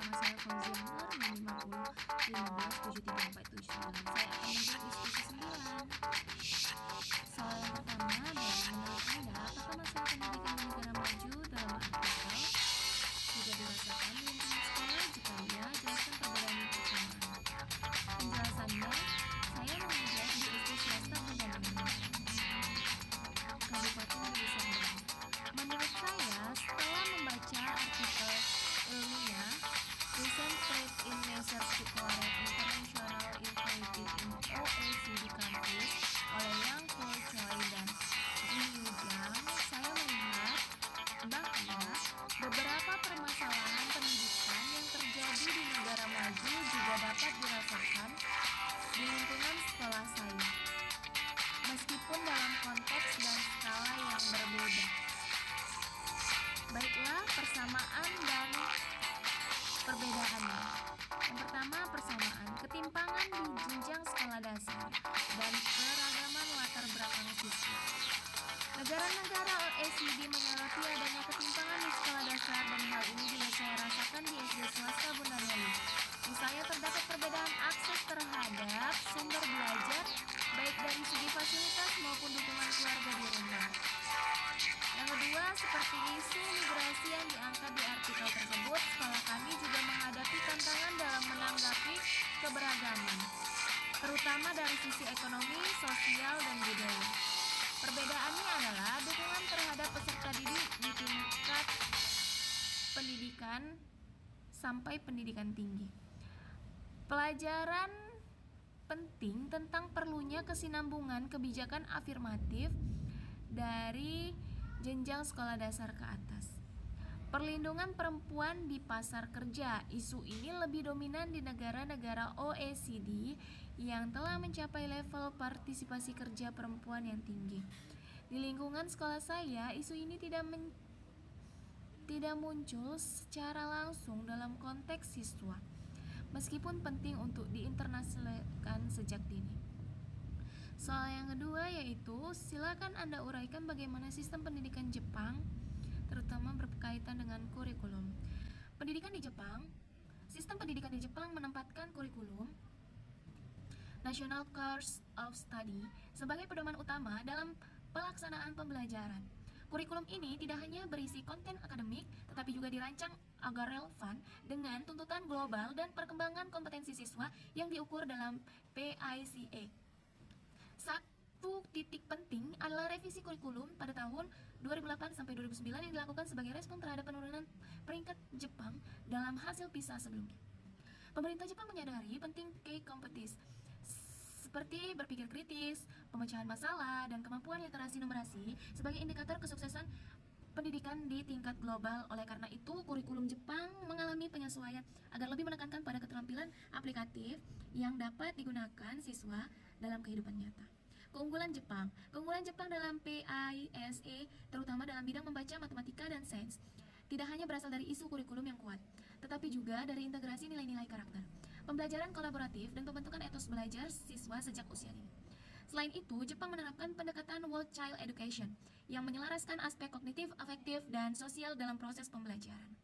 masalah Fauziah Nur minimal 15 73 479. Saya akan menjawab diskusi 9. Soal yang pertama adalah menurut Anda apakah masalah pendidikan di negara maju dalam artikel juga dirasakan di lingkungan sekolah? Jika iya, jelaskan perbedaan dan persamaan. Penjelasannya, saya mengajar di SD swasta Bunda Neni, Kabupaten Deli Serdang. Menurut saya, setelah membaca artikel ilmiah Recent Trade in Measures to Correct International Inequality in OECD Countries oleh Yang Po Choi dan Ji Yu Jang, saya melihat bahwa beberapa permasalahan pendidikan yang terjadi di negara maju juga dapat dirasakan di lingkungan sekolah saya, meskipun dalam konteks dan skala yang berbeda. Baiklah, persamaan dan perbedaannya. Yang pertama, persamaan, ketimpangan di jenjang sekolah dasar dan keragaman latar belakang siswa. Negara-negara OECD menyoroti adanya ketimpangan di sekolah dasar, dan hal ini juga saya rasakan di SD swasta Bunda Neni. Misalnya terdapat perbedaan akses terhadap sumber belajar, baik dari segi fasilitas maupun dukungan keluarga di rumah. Yang kedua, seperti isu migrasi yang diangkat di artikel tersebut, sekolah kami juga menghadapi tantangan dalam menanggapi keberagaman, terutama dari sisi ekonomi, sosial, dan budaya. Perbedaannya adalah dukungan terhadap peserta didik di tingkat pendidikan sampai pendidikan tinggi. Pelajaran penting tentang perlunya kesinambungan kebijakan afirmatif dari jenjang sekolah dasar ke atas. Perlindungan perempuan di pasar kerja. Isu ini lebih dominan di negara-negara OECD yang telah mencapai level partisipasi kerja perempuan yang tinggi. Di lingkungan sekolah saya, isu ini tidak muncul secara langsung dalam konteks siswa, meskipun penting untuk diinternalisasikan sejak dini. Soal yang kedua yaitu, silakan Anda uraikan bagaimana sistem pendidikan Jepang, terutama berkaitan dengan kurikulum. Sistem pendidikan di Jepang menempatkan kurikulum National Course of Study sebagai pedoman utama dalam pelaksanaan pembelajaran. Kurikulum ini tidak hanya berisi konten akademik, tetapi juga dirancang agar relevan dengan tuntutan global dan perkembangan kompetensi siswa yang diukur dalam PICA. Satu titik penting adalah revisi kurikulum pada tahun 2008-2009 yang dilakukan sebagai respon terhadap penurunan peringkat Jepang dalam hasil PISA sebelumnya. Pemerintah Jepang menyadari penting key competencies seperti berpikir kritis, pemecahan masalah, dan kemampuan literasi numerasi sebagai indikator kesuksesan pendidikan di tingkat global. Oleh karena itu, kurikulum Jepang mengalami penyesuaian agar lebih menekankan pada keterampilan aplikatif yang dapat digunakan siswa dalam kehidupan nyata. Keunggulan Jepang dalam PISA, terutama dalam bidang membaca, matematika, dan sains, tidak hanya berasal dari isu kurikulum yang kuat, tetapi juga dari integrasi nilai-nilai karakter, pembelajaran kolaboratif, dan pembentukan etos belajar siswa sejak usia dini. Selain itu, Jepang menerapkan pendekatan World Child Education yang menyelaraskan aspek kognitif, afektif, dan sosial dalam proses pembelajaran.